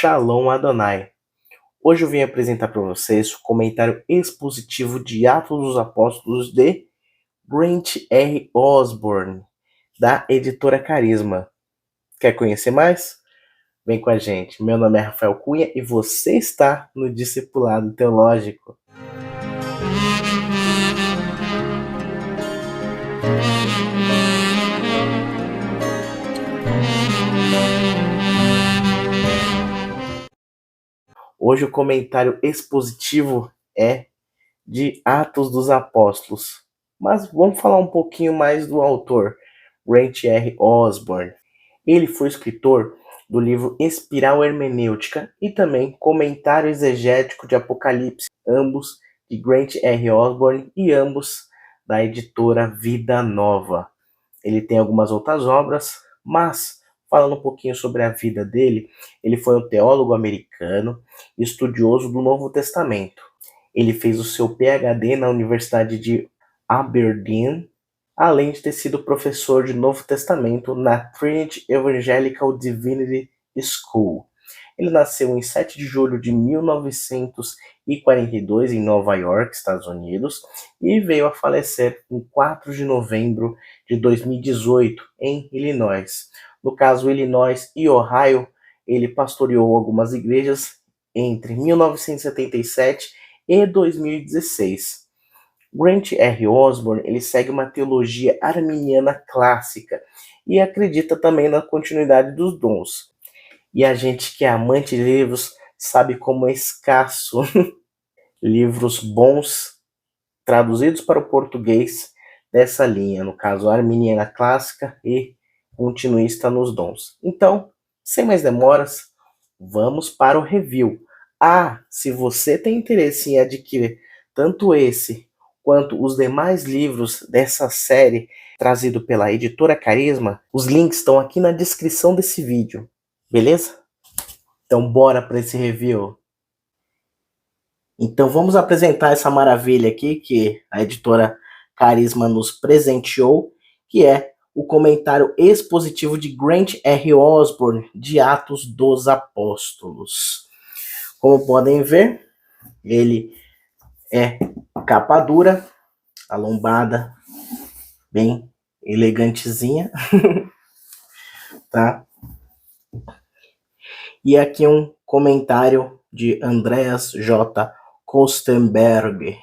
Shalom Adonai. Hoje eu vim apresentar para vocês o comentário expositivo de Atos dos Apóstolos de Grant R. Osborne, da editora Carisma. Quer conhecer mais? Vem com a gente. Meu nome é Rafael Cunha e você está no Discipulado Teológico. Hoje o comentário expositivo é de Atos dos Apóstolos. Mas vamos falar um pouquinho mais do autor, Grant R. Osborne. Ele foi escritor do livro Espiral Hermenêutica e também Comentário Exegético de Apocalipse, ambos de Grant R. Osborne e ambos da editora Vida Nova. Ele tem algumas outras obras, mas falando um pouquinho sobre a vida dele, ele foi um teólogo americano, estudioso do Novo Testamento. Ele fez o seu PhD na Universidade de Aberdeen, além de ter sido professor de Novo Testamento na Trinity Evangelical Divinity School. Ele nasceu em 7 de julho de 1942 em Nova York, Estados Unidos, e veio a falecer em 4 de novembro de 2018 em Illinois. No caso, Illinois e Ohio, ele pastoreou algumas igrejas entre 1977 e 2016. Grant R. Osborne ele segue uma teologia arminiana clássica e acredita também na continuidade dos dons. E a gente que é amante de livros sabe como é escasso livros bons traduzidos para o português dessa linha, no caso arminiana clássica e continuista nos dons. Então, sem mais demoras, vamos para o review. Se você tem interesse em adquirir tanto esse quanto os demais livros dessa série trazido pela editora Carisma, os links estão aqui na descrição desse vídeo, beleza? Então bora para esse review. Então vamos apresentar essa maravilha aqui que a editora Carisma nos presenteou, que é o comentário expositivo de Grant R. Osborne de Atos dos Apóstolos. Como podem ver, ele é capa dura, a lombada bem elegantezinha, tá? E aqui um comentário de Andreas J. Kostenberg.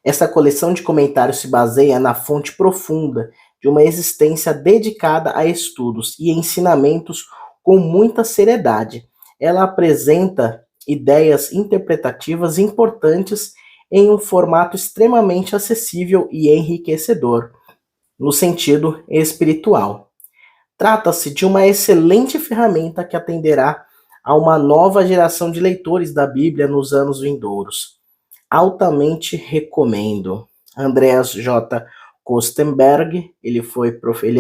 Essa coleção de comentários se baseia na fonte profunda de uma existência dedicada a estudos e ensinamentos com muita seriedade. Ela apresenta ideias interpretativas importantes em um formato extremamente acessível e enriquecedor, no sentido espiritual. Trata-se de uma excelente ferramenta que atenderá a uma nova geração de leitores da Bíblia nos anos vindouros. Altamente recomendo. Andreas J. Kostenberg, ele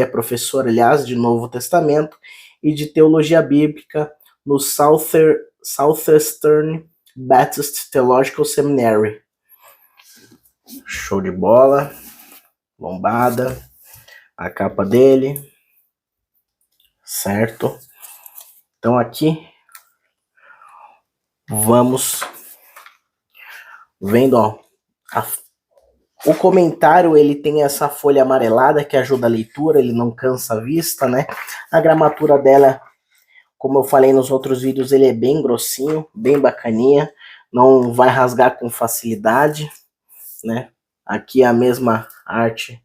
é professor, aliás, de Novo Testamento e de Teologia Bíblica no Southeastern Baptist Theological Seminary. Show de bola. Lombada. A capa dele. Certo? Então aqui vamos vendo, ó, o comentário ele tem essa folha amarelada que ajuda a leitura, ele não cansa a vista, né? A gramatura dela, como eu falei nos outros vídeos, ele é bem grossinho, bem bacaninha, não vai rasgar com facilidade, né? Aqui é a mesma arte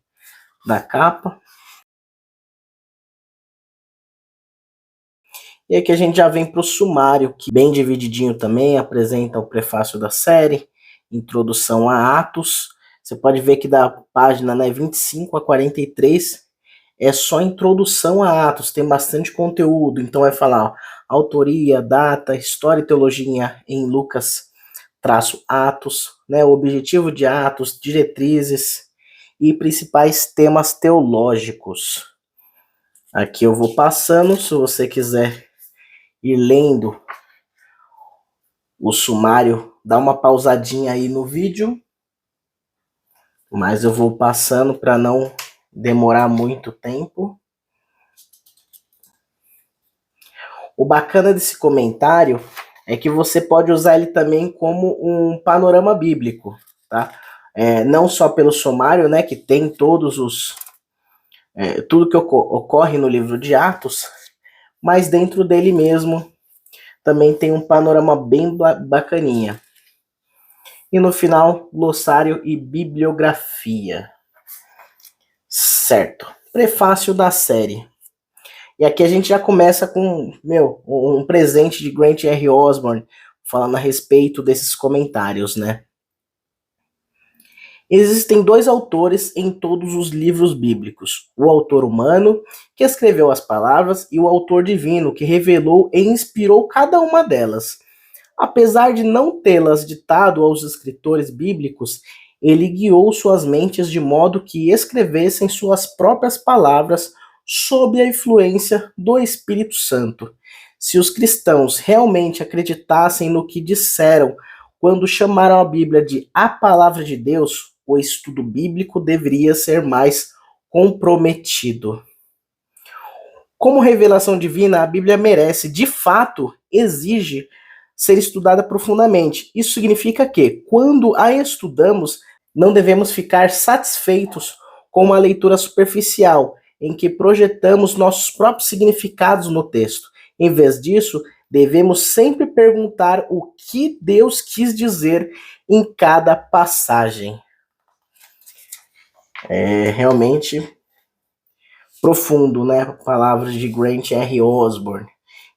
da capa. E aqui a gente já vem para o sumário, que bem divididinho também, apresenta o prefácio da série, introdução a Atos. Você pode ver que da página 25 a 43 é só introdução a Atos, tem bastante conteúdo. Então vai falar ó, autoria, data, história e teologia em Lucas-Atos, né, o objetivo de Atos, diretrizes e principais temas teológicos. Aqui eu vou passando, se você quiser ir lendo o sumário, dá uma pausadinha aí no vídeo, mas eu vou passando para não demorar muito tempo. O bacana desse comentário é que você pode usar ele também como um panorama bíblico, tá? Não só pelo sumário, né, que tem todos os tudo que ocorre no livro de Atos, mas dentro dele mesmo também tem um panorama bem bacaninha. E no final, glossário e bibliografia. Certo. Prefácio da série. E aqui a gente já começa com, um presente de Grant R. Osborne, falando a respeito desses comentários, né? Existem dois autores em todos os livros bíblicos: o autor humano, que escreveu as palavras, e o autor divino, que revelou e inspirou cada uma delas. Apesar de não tê-las ditado aos escritores bíblicos, ele guiou suas mentes de modo que escrevessem suas próprias palavras sob a influência do Espírito Santo. Se os cristãos realmente acreditassem no que disseram quando chamaram a Bíblia de a Palavra de Deus, o estudo bíblico deveria ser mais comprometido. Como revelação divina, a Bíblia merece, de fato, exige ser estudada profundamente. Isso significa que, quando a estudamos, não devemos ficar satisfeitos com uma leitura superficial, em que projetamos nossos próprios significados no texto. Em vez disso, devemos sempre perguntar o que Deus quis dizer em cada passagem. É realmente profundo, né? Palavras de Grant R. Osborne.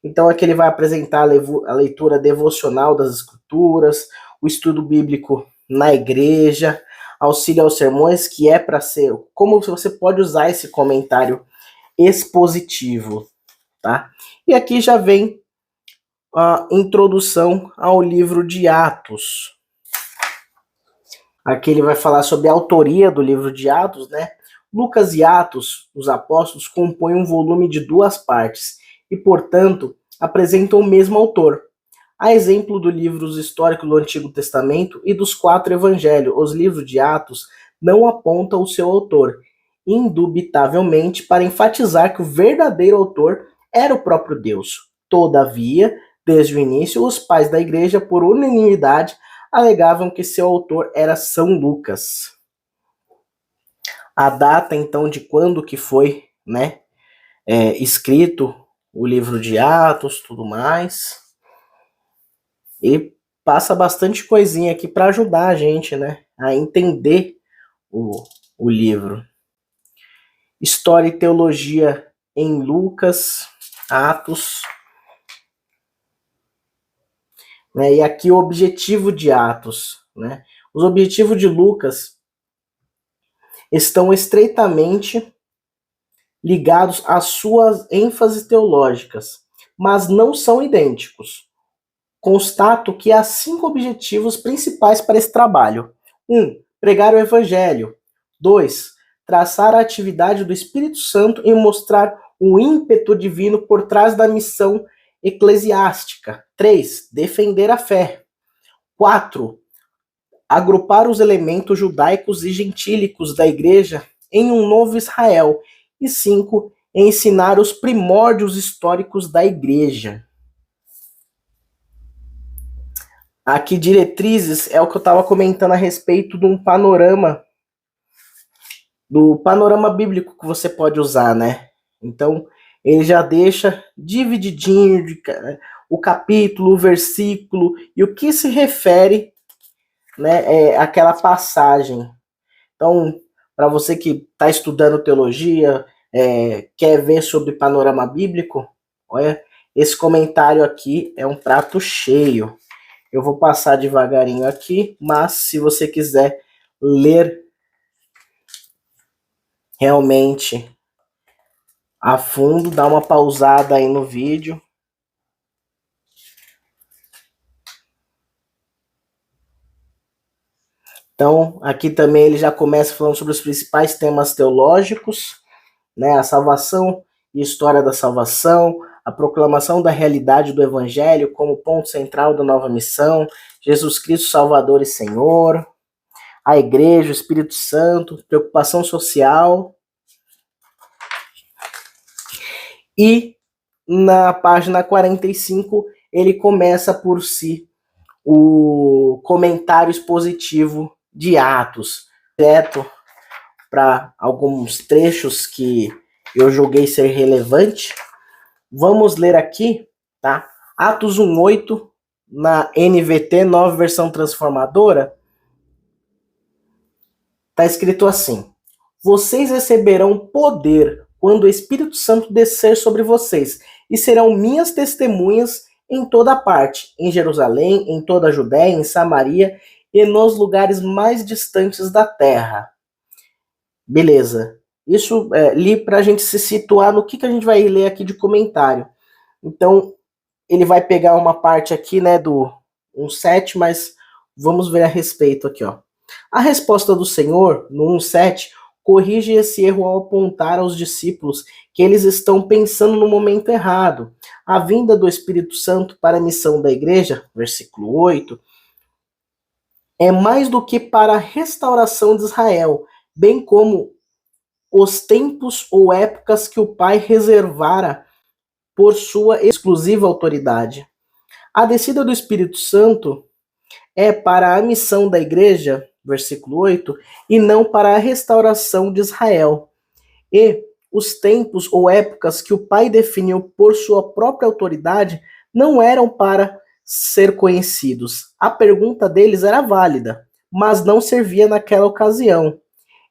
Então aqui ele vai apresentar a leitura devocional das Escrituras, o estudo bíblico na igreja, auxílio aos sermões, que é para ser... Como você pode usar esse comentário expositivo, tá? E aqui já vem a introdução ao livro de Atos. Aqui ele vai falar sobre a autoria do livro de Atos, né? Lucas e Atos, os apóstolos, compõem um volume de 2 partes e, portanto, apresentam o mesmo autor. A exemplo do livros históricos do Antigo Testamento e dos 4 evangelhos, os livros de Atos não apontam o seu autor, indubitavelmente para enfatizar que o verdadeiro autor era o próprio Deus. Todavia, desde o início, os pais da igreja, por unanimidade, alegavam que seu autor era São Lucas. A data, então, de quando que foi, né, escrito o livro de Atos, tudo mais. E passa bastante coisinha aqui para ajudar a gente, né, a entender o livro. História e teologia em Lucas, Atos. Né, e aqui o objetivo de Atos, né? Os objetivos de Lucas estão estreitamente ligados às suas ênfases teológicas, mas não são idênticos. Constato que há 5 objetivos principais para esse trabalho. 1. Pregar o Evangelho. 2. Traçar a atividade do Espírito Santo e mostrar o ímpeto divino por trás da missão eclesiástica. 3. Defender a fé. 4. Agrupar os elementos judaicos e gentílicos da igreja em um novo Israel. E 5. Ensinar os primórdios históricos da igreja. Aqui, diretrizes, é o que eu estava comentando a respeito de um panorama, do panorama bíblico que você pode usar, né? Então, ele já deixa divididinho o capítulo, o versículo e o que se refere, né, àquela passagem. Então, para você que está estudando teologia, quer ver sobre panorama bíblico, olha, esse comentário aqui é um prato cheio. Eu vou passar devagarinho aqui, mas se você quiser ler realmente a fundo, dá uma pausada aí no vídeo. Então, aqui também ele já começa falando sobre os principais temas teológicos, né? A salvação e história da salvação, a proclamação da realidade do Evangelho como ponto central da nova missão, Jesus Cristo Salvador e Senhor, a Igreja, o Espírito Santo, preocupação social e na página 45, ele começa por si o comentário expositivo de Atos, direto para alguns trechos que eu julguei ser relevante. Vamos ler aqui, tá? Atos 1:8, na NVT, nova versão transformadora, tá escrito assim: vocês receberão poder quando o Espírito Santo descer sobre vocês, e serão minhas testemunhas em toda parte, em Jerusalém, em toda a Judéia, em Samaria e nos lugares mais distantes da terra. Beleza. Isso li para a gente se situar no que a gente vai ler aqui de comentário. Então, ele vai pegar uma parte aqui, né, do 1:7, mas vamos ver a respeito aqui, ó. A resposta do Senhor, no 1:7, corrige esse erro ao apontar aos discípulos que eles estão pensando no momento errado. A vinda do Espírito Santo para a missão da igreja, versículo 8, é mais do que para a restauração de Israel, bem como os tempos ou épocas que o Pai reservara por sua exclusiva autoridade. A descida do Espírito Santo é para a missão da igreja, versículo 8, e não para a restauração de Israel. E os tempos ou épocas que o Pai definiu por sua própria autoridade não eram para ser conhecidos. A pergunta deles era válida, mas não servia naquela ocasião.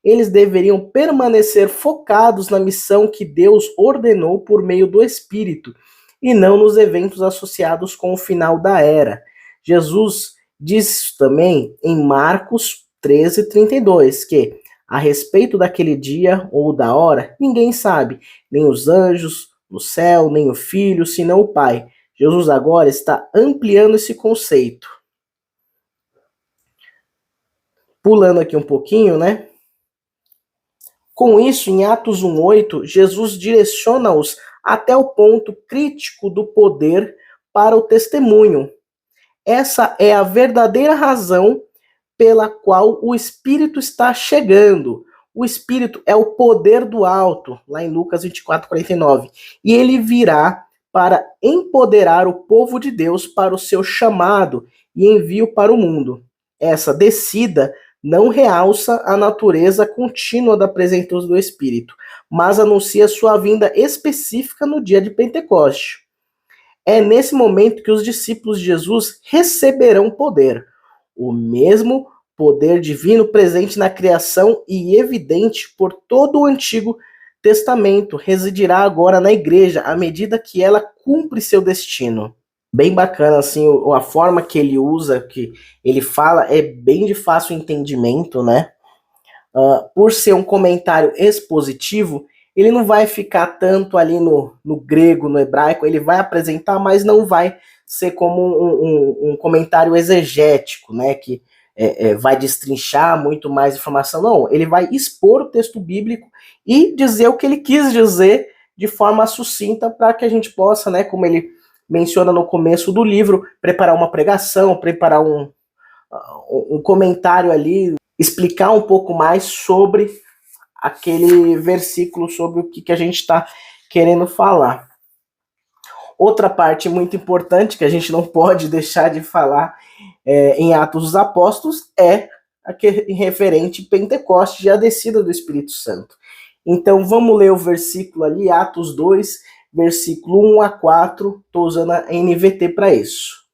Eles deveriam permanecer focados na missão que Deus ordenou por meio do Espírito, e não nos eventos associados com o final da era. Jesus diz também em Marcos 13:32, que a respeito daquele dia ou da hora, ninguém sabe, nem os anjos no céu, nem o Filho, senão o Pai. Jesus agora está ampliando esse conceito. Pulando aqui um pouquinho, né? Com isso, em Atos 1:8, Jesus direciona-os até o ponto crítico do poder para o testemunho. Essa é a verdadeira razão pela qual o Espírito está chegando. O Espírito é o poder do alto, lá em Lucas 24:49. E ele virá para empoderar o povo de Deus para o seu chamado e envio para o mundo. Essa descida não realça a natureza contínua da presença do Espírito, mas anuncia sua vinda específica no dia de Pentecoste. É nesse momento que os discípulos de Jesus receberão poder, o mesmo poder divino presente na criação e evidente por todo o Antigo Testamento residirá agora na igreja à medida que ela cumpre seu destino. Bem bacana, assim, a forma que ele usa, que ele fala, é bem de fácil entendimento, né? Por ser um comentário expositivo, ele não vai ficar tanto ali no grego, no hebraico, ele vai apresentar, mas não vai ser como um comentário exegético, né? Que vai destrinchar muito mais informação. Não, ele vai expor o texto bíblico e dizer o que ele quis dizer de forma sucinta para que a gente possa, né, como ele menciona no começo do livro, preparar uma pregação, preparar um comentário ali, explicar um pouco mais sobre aquele versículo, sobre o que a gente está querendo falar. Outra parte muito importante que a gente não pode deixar de falar em Atos dos Apóstolos é aquele referente Pentecostes e a descida do Espírito Santo. Então vamos ler o versículo ali, Atos 2, versículo 1-4, estou usando a NVT para isso.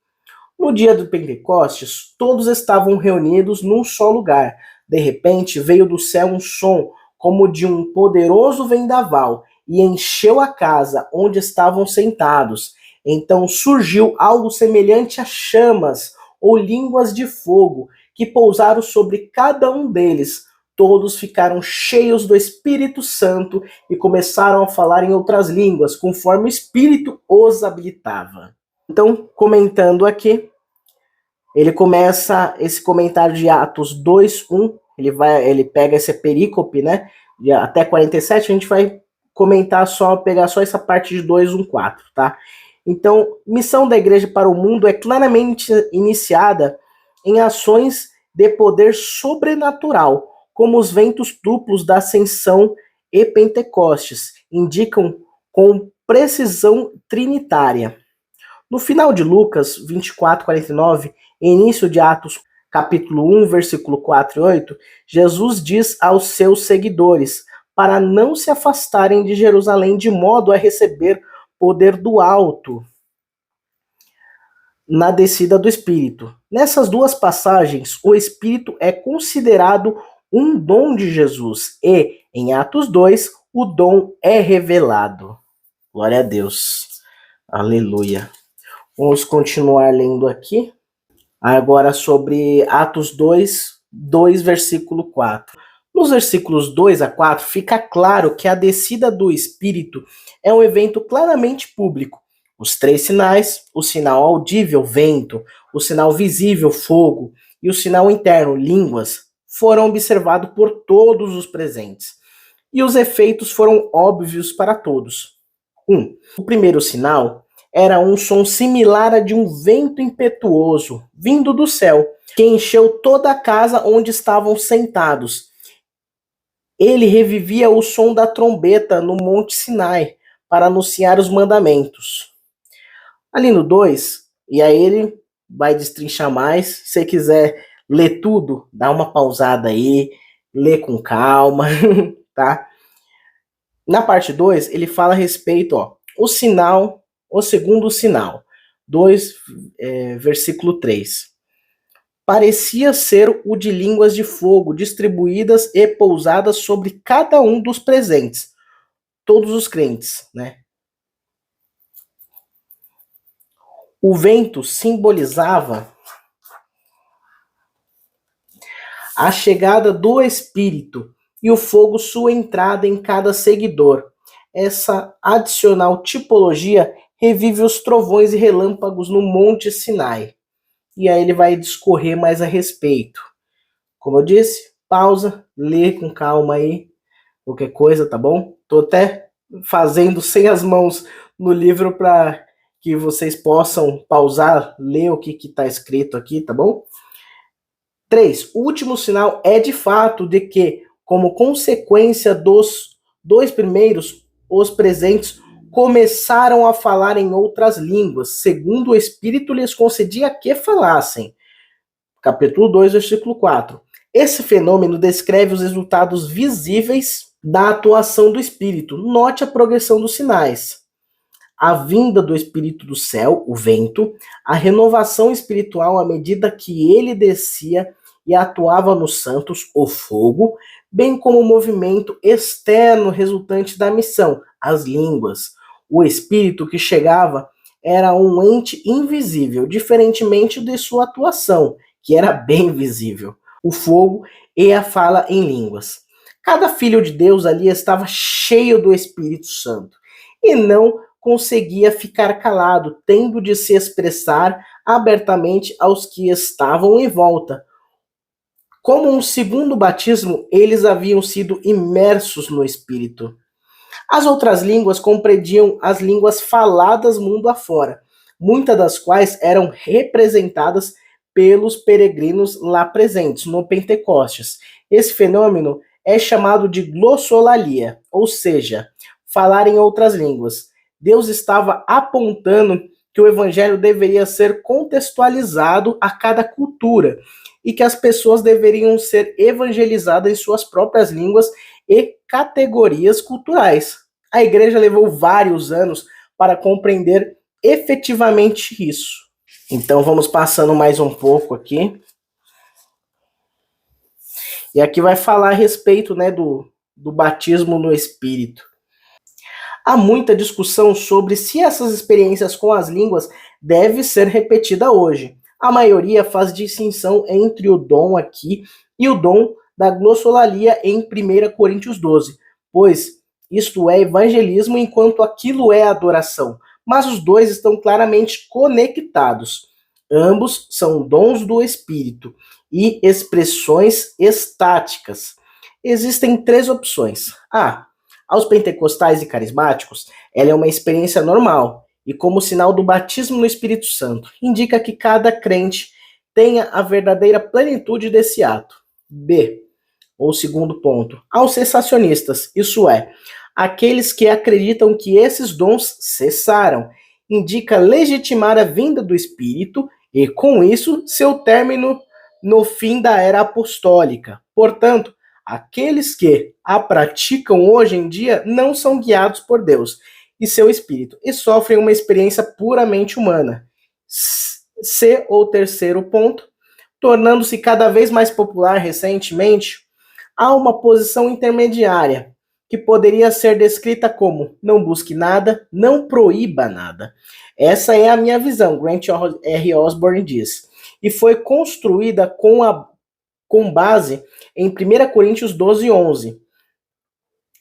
No dia do Pentecostes, todos estavam reunidos num só lugar. De repente, veio do céu um som, como de um poderoso vendaval, e encheu a casa onde estavam sentados. Então surgiu algo semelhante a chamas ou línguas de fogo, que pousaram sobre cada um deles. Todos ficaram cheios do Espírito Santo e começaram a falar em outras línguas, conforme o Espírito os habilitava. Então, comentando aqui, ele começa esse comentário de Atos 2:1, ele pega essa perícope, né, até 47, a gente vai comentar pegar só essa parte de 2:1-4, tá? Então, missão da igreja para o mundo é claramente iniciada em ações de poder sobrenatural, como os ventos duplos da Ascensão e Pentecostes indicam com precisão trinitária. No final de Lucas 24:49, início de Atos capítulo 1, versículo 4 e 8, Jesus diz aos seus seguidores para não se afastarem de Jerusalém de modo a receber poder do alto na descida do Espírito. Nessas duas passagens, o Espírito é considerado um dom de Jesus e, em Atos 2, o dom é revelado. Glória a Deus. Aleluia. Vamos continuar lendo aqui. Agora sobre Atos 2, versículo 4. Nos versículos 2 a 4, fica claro que a descida do Espírito é um evento claramente público. Os três sinais, o sinal audível, vento, o sinal visível, fogo, e o sinal interno, línguas, foram observados por todos os presentes. E os efeitos foram óbvios para todos. O primeiro sinal era um som similar a de um vento impetuoso, vindo do céu, que encheu toda a casa onde estavam sentados. Ele revivia o som da trombeta no Monte Sinai, para anunciar os mandamentos. Ali no 2, e aí ele vai destrinchar mais. Se você quiser ler tudo, dá uma pausada aí, lê com calma, tá? Na parte 2, ele fala a respeito, o sinal, o segundo sinal. 2, versículo 3. Parecia ser o de línguas de fogo, distribuídas e pousadas sobre cada um dos presentes. Todos os crentes, né? O vento simbolizava a chegada do Espírito e o fogo sua entrada em cada seguidor. Essa adicional tipologia revive os trovões e relâmpagos no Monte Sinai. E aí ele vai discorrer mais a respeito. Como eu disse, pausa, lê com calma aí, qualquer coisa, tá bom? Tô até fazendo sem as mãos no livro para que vocês possam pausar, ler o que está escrito aqui, tá bom? 3. O último sinal é de fato de que, como consequência dos dois primeiros, os presentes começaram a falar em outras línguas, segundo o Espírito lhes concedia que falassem. Capítulo 2, versículo 4. Esse fenômeno descreve os resultados visíveis da atuação do Espírito. Note a progressão dos sinais. A vinda do Espírito do céu, o vento, a renovação espiritual à medida que ele descia e atuava nos santos, o fogo, bem como o movimento externo resultante da missão, as línguas. O Espírito que chegava era um ente invisível, diferentemente de sua atuação, que era bem visível. O fogo e a fala em línguas. Cada filho de Deus ali estava cheio do Espírito Santo e não conseguia ficar calado, tendo de se expressar abertamente aos que estavam em volta. Como um segundo batismo, eles haviam sido imersos no Espírito. As outras línguas compreendiam as línguas faladas mundo afora, muitas das quais eram representadas pelos peregrinos lá presentes no Pentecostes. Esse fenômeno é chamado de glossolalia, ou seja, falar em outras línguas. Deus estava apontando que o evangelho deveria ser contextualizado a cada cultura e que as pessoas deveriam ser evangelizadas em suas próprias línguas e categorias culturais. A igreja levou vários anos para compreender efetivamente isso. Então vamos passando mais um pouco aqui. E aqui vai falar a respeito, né, do batismo no Espírito. Há muita discussão sobre se essas experiências com as línguas devem ser repetidas hoje. A maioria faz distinção entre o dom aqui e o dom da glossolalia em 1 Coríntios 12, pois isto é evangelismo enquanto aquilo é adoração. Mas os dois estão claramente conectados. Ambos são dons do Espírito e expressões estáticas. Existem 3 opções. Aos pentecostais e carismáticos, ela é uma experiência normal e como sinal do batismo no Espírito Santo. Indica que cada crente tenha a verdadeira plenitude desse ato. B, ou segundo ponto, aos cessacionistas, isso é, aqueles que acreditam que esses dons cessaram. Indica legitimar a vinda do Espírito e, com isso, seu término no fim da era apostólica. Portanto, aqueles que a praticam hoje em dia não são guiados por Deus e seu Espírito e sofrem uma experiência puramente humana. C, ou terceiro ponto, tornando-se cada vez mais popular recentemente, há uma posição intermediária que poderia ser descrita como não busque nada, não proíba nada. Essa é a minha visão, Grant R. Osborne diz. E foi construída com base em 1 Coríntios 12:11,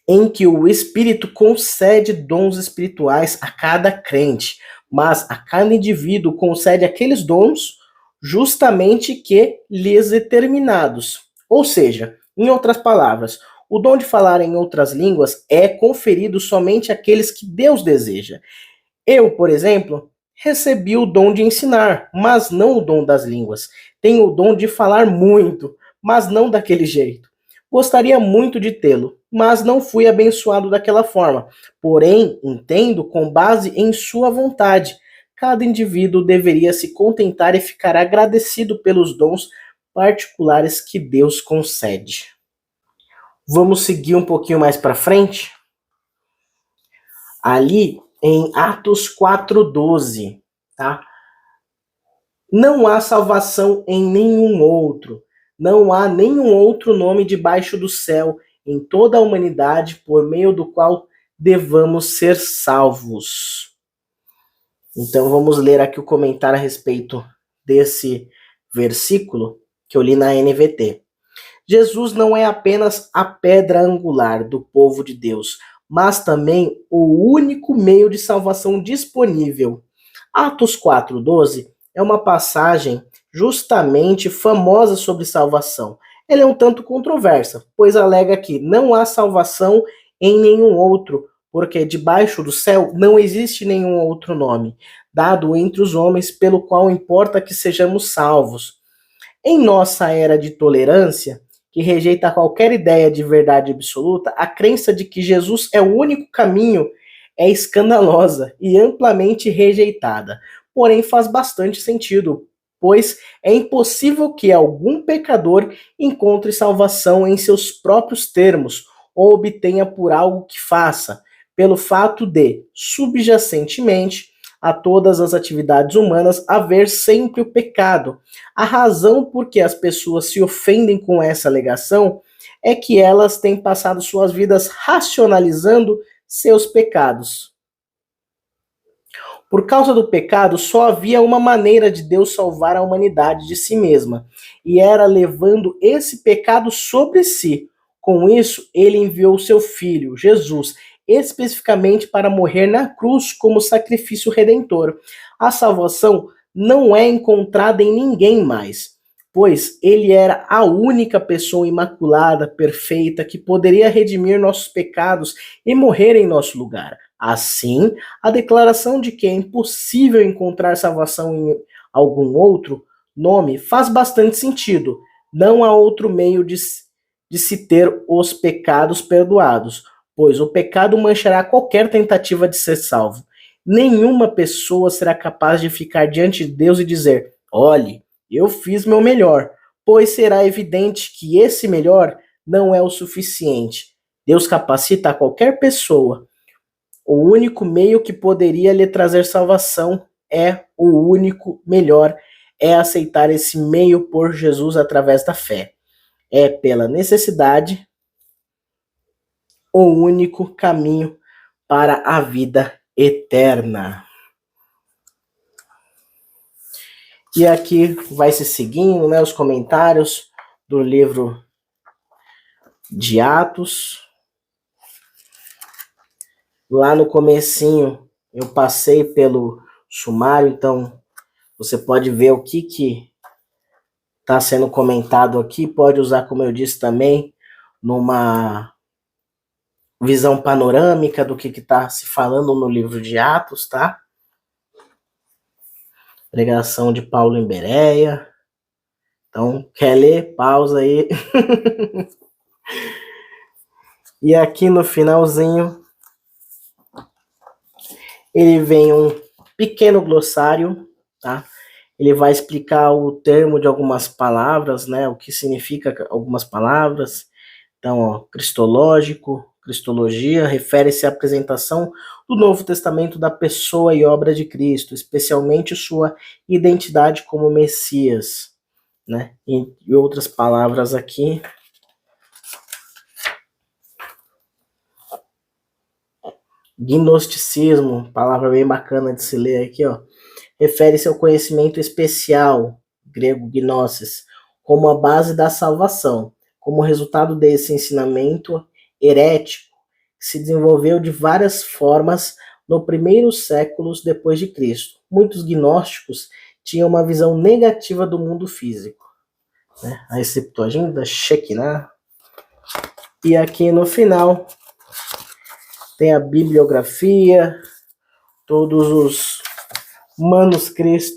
em que o Espírito concede dons espirituais a cada crente, mas a cada indivíduo concede aqueles dons justamente que lhes determinados. Ou seja, em outras palavras, o dom de falar em outras línguas é conferido somente àqueles que Deus deseja. Eu, por exemplo, recebi o dom de ensinar, mas não o dom das línguas. Tenho o dom de falar muito, mas não daquele jeito. Gostaria muito de tê-lo, mas não fui abençoado daquela forma. Porém, entendo com base em sua vontade. Cada indivíduo deveria se contentar e ficar agradecido pelos dons particulares que Deus concede. Vamos seguir um pouquinho mais para frente? Ali em Atos 4:12, tá? Não há salvação em nenhum outro. Não há nenhum outro nome debaixo do céu em toda a humanidade por meio do qual devamos ser salvos. Então vamos ler aqui o comentário a respeito desse versículo que eu li na NVT. Jesus não é apenas a pedra angular do povo de Deus, mas também o único meio de salvação disponível. Atos 4:12 é uma passagem justamente famosa sobre salvação. Ela é um tanto controversa, pois alega que não há salvação em nenhum outro, porque debaixo do céu não existe nenhum outro nome, dado entre os homens pelo qual importa que sejamos salvos. Em nossa era de tolerância, que rejeita qualquer ideia de verdade absoluta, a crença de que Jesus é o único caminho é escandalosa e amplamente rejeitada. Porém, faz bastante sentido, pois é impossível que algum pecador encontre salvação em seus próprios termos ou obtenha por algo que faça, pelo fato de, subjacentemente, a todas as atividades humanas haver sempre o pecado. A razão por que as pessoas se ofendem com essa alegação é que elas têm passado suas vidas racionalizando seus pecados. Por causa do pecado, só havia uma maneira de Deus salvar a humanidade de si mesma, e era levando esse pecado sobre si. Com isso, ele enviou seu filho, Jesus, especificamente para morrer na cruz como sacrifício redentor. A salvação não é encontrada em ninguém mais, pois ele era a única pessoa imaculada, perfeita, que poderia redimir nossos pecados e morrer em nosso lugar. Assim, a declaração de que é impossível encontrar salvação em algum outro nome faz bastante sentido. Não há outro meio de se ter os pecados perdoados, pois o pecado manchará qualquer tentativa de ser salvo. Nenhuma pessoa será capaz de ficar diante de Deus e dizer: olhe, eu fiz meu melhor, pois será evidente que esse melhor não é o suficiente. Deus capacita a qualquer pessoa. O único meio que poderia lhe trazer salvação é o único melhor, é aceitar esse meio por Jesus através da fé. É pela necessidade o único caminho para a vida eterna. E aqui vai se seguindo, né, os comentários do livro de Atos. Lá no comecinho eu passei pelo sumário, então você pode ver o que está sendo comentado aqui, pode usar, como eu disse também, numa visão panorâmica do que está se falando no livro de Atos, tá? Pregação de Paulo em Bereia. Então, quer ler? Pausa aí. E aqui no finalzinho Ele vem um pequeno glossário, tá? Ele vai explicar o termo de algumas palavras, né? O que significa algumas palavras. Então, ó, cristológico, cristologia, refere-se à apresentação do Novo Testamento da pessoa e obra de Cristo, especialmente sua identidade como Messias, né? E outras palavras aqui. Gnosticismo, palavra bem bacana de se ler aqui, ó. Refere-se ao conhecimento especial, grego gnosis, como a base da salvação. Como resultado desse ensinamento herético, se desenvolveu de várias formas nos primeiros séculos depois de Cristo. Muitos gnósticos tinham uma visão negativa do mundo físico, né? A Septuaginta, Shekinah. E aqui no final tem a bibliografia, todos os manuscritos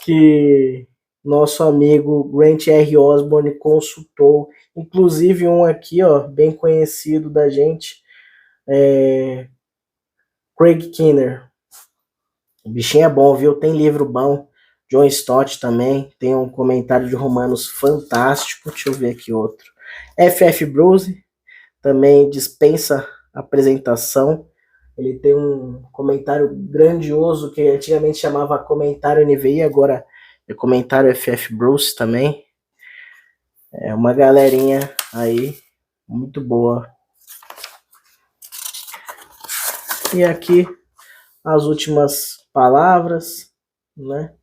que nosso amigo Grant R. Osborne consultou, inclusive um aqui, ó, bem conhecido da gente, Craig Keener. O bichinho é bom, viu? Tem livro bom. John Stott também tem um comentário de Romanos fantástico. Deixa eu ver aqui outro. F.F. Bruce também dispensa apresentação. Ele tem um comentário grandioso que antigamente chamava comentário NVI, agora é comentário FF Bruce também. É uma galerinha aí muito boa. E aqui as últimas palavras, né?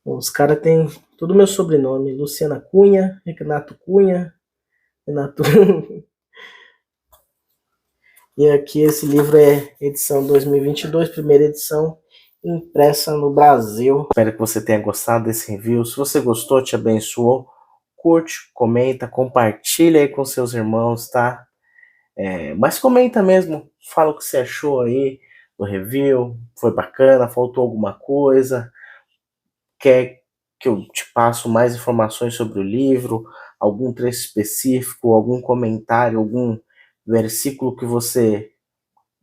Os caras têm tudo meu sobrenome: Luciana Cunha, Renato Cunha, Renato. E aqui esse livro é edição 2022, primeira edição, impressa no Brasil. Espero que você tenha gostado desse review. Se você gostou, te abençoou, curte, comenta, compartilha aí com seus irmãos, tá? Mas comenta mesmo, fala o que você achou aí do review, foi bacana, faltou alguma coisa, quer que eu te passo mais informações sobre o livro, algum trecho específico, algum comentário, algum versículo que você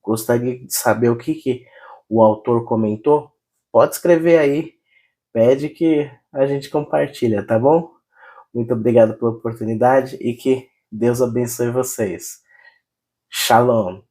gostaria de saber o que o autor comentou, pode escrever aí, pede que a gente compartilha, tá bom? Muito obrigado pela oportunidade e que Deus abençoe vocês. Shalom.